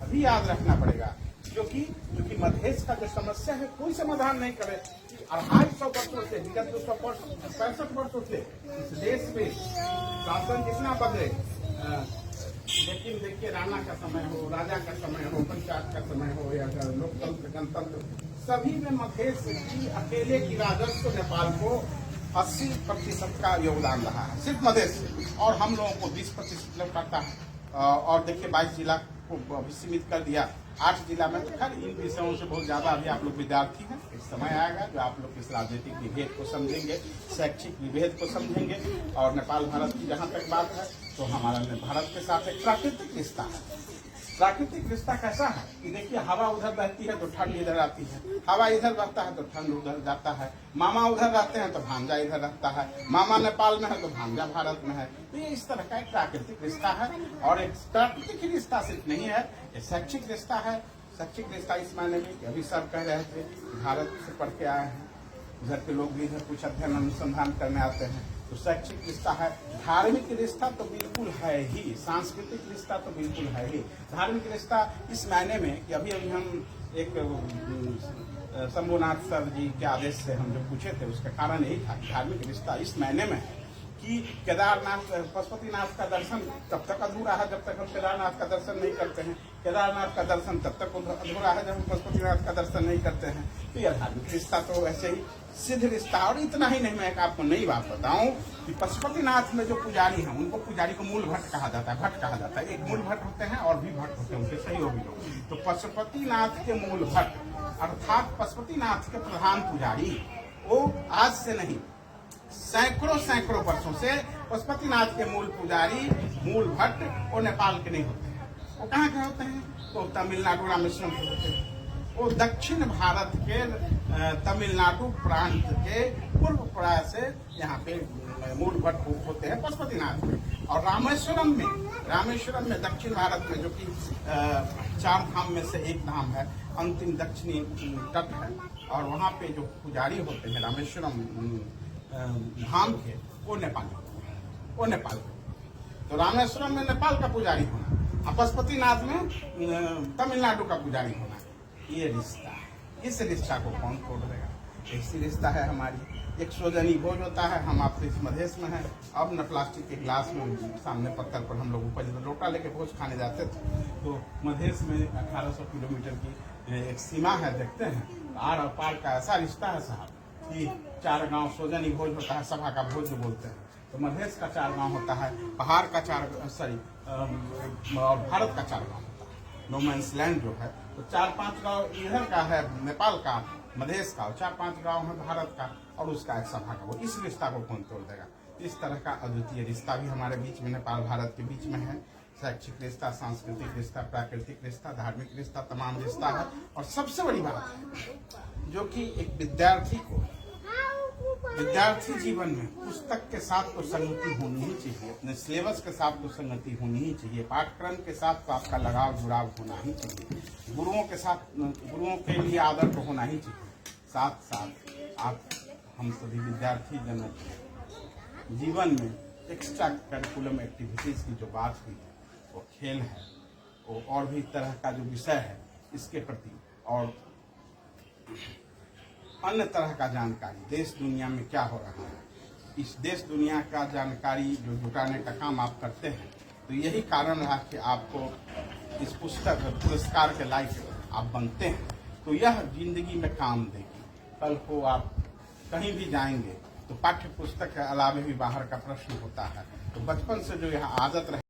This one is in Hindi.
अभी याद रखना पड़ेगा, क्योंकि मधेश का जो समस्या है कोई समाधान नहीं करे। 250 वर्षों से, विगत 265 वर्षों से इस देश में शासन जितना बदले, लेकिन देखिए राणा का समय हो, राजा का समय हो, पंचायत का समय हो या लोकतंत्र गणतंत्र, सभी में मधेश की अकेले की राजस्व नेपाल को 80% का योगदान रहा है, सिर्फ मधेश से। और हम लोगों को 20% लौटाता है। और देखिए 22 जिला को अभी सीमित कर दिया, 8 जिला में। तो खैर इन विषयों से बहुत ज्यादा अभी आप लोग विद्यार्थी हैं, एक समय आएगा जो आप लोग इस राजनीतिक विभेद को समझेंगे, शैक्षिक विभेद को समझेंगे। और नेपाल भारत की जहाँ तक बात है तो हमारा भारत के साथ एक प्राकृतिक रिश्ता है। प्राकृतिक रिश्ता कैसा है कि देखिए हवा उधर बहती है तो ठंड इधर आती है, हवा इधर बहता है तो ठंड उधर जाता है। मामा उधर रहते हैं तो भांजा इधर रहता है, मामा नेपाल में है तो भांजा भारत में है। तो ये इस तरह का एक प्राकृतिक रिश्ता है। और एक प्राकृतिक रिश्ता सिर्फ नहीं है, ये शैक्षिक रिश्ता है। शैक्षिक रिश्ता इस मायने में कि अभी सर कह रहे थे भारत से पढ़ के आए हैं, इधर के लोग भी इधर कुछ अध्ययन अनुसंधान करने आते हैं, तो शैक्षिक रिश्ता है। धार्मिक रिश्ता तो बिल्कुल है ही, सांस्कृतिक रिश्ता तो बिल्कुल है ही। धार्मिक रिश्ता इस मायने में कि अभी हम एक शंभुनाथ सर जी के आदेश से हम जो पूछे थे उसका कारण यही था। धार्मिक रिश्ता इस मायने में है कि केदारनाथ पशुपतिनाथ का दर्शन तब तक अधूरा है जब तक हम केदारनाथ का दर्शन नहीं करते हैं, केदारनाथ का दर्शन तब तक अधूरा है जब हम पशुपतिनाथ का दर्शन नहीं करते हैं। तो यह धार्मिक रिश्ता तो ऐसे ही सिद्ध रिश्ता। और इतना ही नहीं, मैं एक आपको नई बात बताऊं कि पशुपतिनाथ में जो पुजारी हैं उनको पुजारी को मूल भट्ट कहा जाता है। भट्ट कहा जाता है, एक मूल भट्ट होते हैं और भी भट्ट होते हैं, उनके सहयोगी लोग। तो पशुपतिनाथ के मूल भट्ट अर्थात पशुपतिनाथ के प्रधान पुजारी वो आज से नहीं सैकड़ों वर्षों से पशुपतिनाथ के मूल पुजारी मूल भट्ट वो नेपाल के नहीं होते हैं। वो कहाँ के होते हैं? तो तमिलनाडु रामेश्वरम के होते हैं। वो दक्षिण भारत के तमिलनाडु प्रांत के पूर्व प्राय से यहाँ पे मूल भट्ट होते हैं पशुपतिनाथ में। और रामेश्वरम में दक्षिण भारत में जो कि 4 धाम में से एक धाम है, अंतिम दक्षिणी तट है, और वहाँ पे जो पुजारी होते हैं रामेश्वरम धाम के वो नेपाल तो रामेश्वरम में नेपाल का पुजारी होना और पशुपतिनाथ में तमिलनाडु का पुजारी होना, ये रिश्ता है। इस रिश्ता को कौन तोड़ देगा? ऐसी रिश्ता है हमारी। एक सोजनी भोज होता है, हम आपसे इस मधेश में हैं, अब न प्लास्टिक के गिलास में सामने पत्थर पर हम लोग ऊपर लोटा लेके भोज खाने जाते थे। तो मधेश में 1800 किलोमीटर की एक सीमा है, देखते हैं आर और पार का ऐसा रिश्ता है साहब कि 4 गांव सोजनी भोज होता है, सभा का भोज जो बोलते हैं। तो मधेश का 4 गांव होता है, पहाड़ का और भारत का 4 गांव होता है, नो मैंस लैंड जो है। तो 4-5 गांव इधर का है नेपाल का, मधेश का, और 4-5 गांव है भारत का, और उसका एक सभा का। वो इस रिश्ता को कौन तोड़ देगा? इस तरह का अद्वितीय रिश्ता भी हमारे बीच में, नेपाल भारत के बीच में है। शैक्षिक रिश्ता, सांस्कृतिक रिश्ता, प्राकृतिक रिश्ता, धार्मिक रिश्ता, तमाम रिश्ता है। और सबसे बड़ी बात है जो कि एक विद्यार्थी जीवन में पुस्तक के साथ तो संगति होनी ही चाहिए, अपने सिलेबस के साथ तो संगति होनी ही चाहिए, पाठ्यक्रम के साथ तो आपका लगाव जुड़ाव होना ही चाहिए, गुरुओं के साथ, गुरुओं के लिए आदर तो होना ही चाहिए। साथ साथ आप हम सभी विद्यार्थी जनों के जीवन में एक्स्ट्रा करिकुलम एक्टिविटीज की जो बात हुई है, वो खेल है, वो और भी तरह का जो विषय है इसके प्रति, और अन्य तरह का जानकारी, देश दुनिया में क्या हो रहा है, इस देश दुनिया का जानकारी जो जुटाने का काम आप करते हैं। तो यही कारण रहा कि आपको इस पुस्तक पुरस्कार के लायक आप बनते हैं। तो यह जिंदगी में काम देगी। कल को आप कहीं भी जाएंगे तो पाठ्य पुस्तक के अलावा भी बाहर का प्रश्न होता है। तो बचपन से जो यह आदत रहे